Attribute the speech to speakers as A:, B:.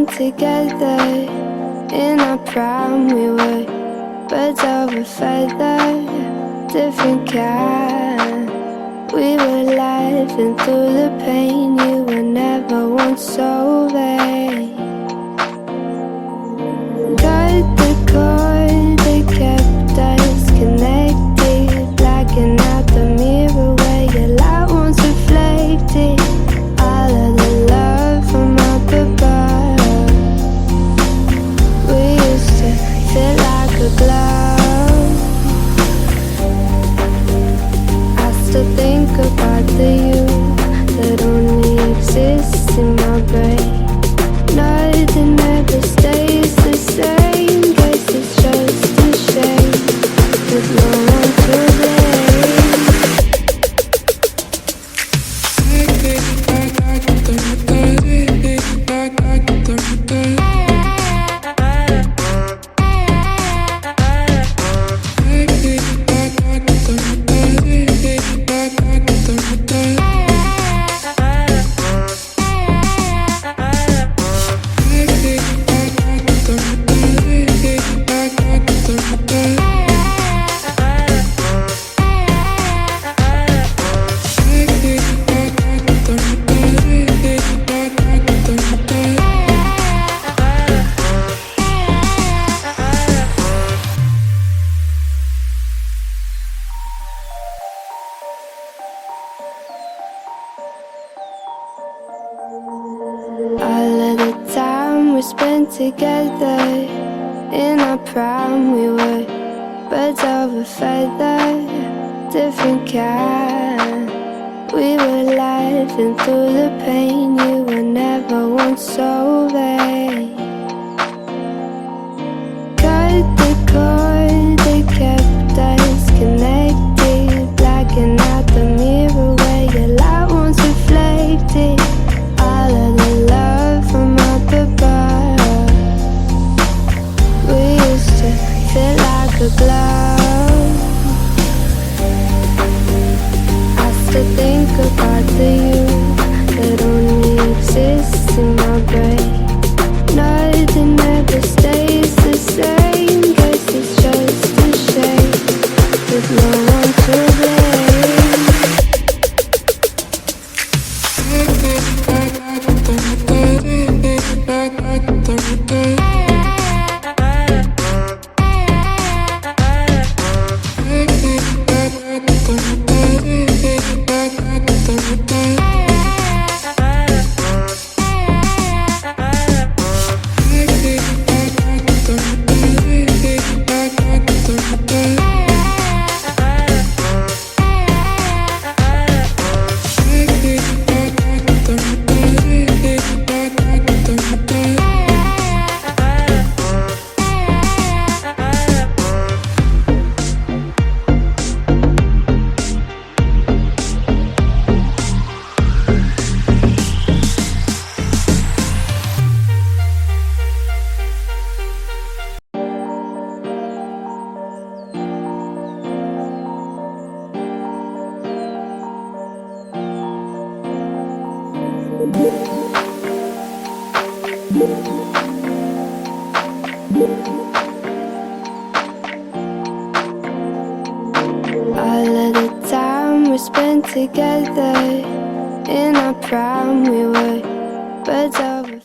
A: spent together. In our prime we were birds of a feather, different kind. We were laughing through the pain. You were never once so vain. Cut the cord that kept us connected, blacking out the mirror where your light once reflected. All of the love from up above, we used to feel like a glove. I still think about the you that only exists in my brain. Nothing ever stays the same. Guess it's just a shame with no one to blame. All of the time we spent together. In our prime we were birds of a feather, different kind. We were laughing through the pain. You were never once so vain. Cut the cord that kept us connected, blacking out the mirror where your light once reflected. All of the love from up above, we used to feel like a glove. I still think about the you that only exists in my brain. Nothing ever stays the same. Guess it's just a shame with no one to blame. All of the time we spent together. In our prime we were birds of a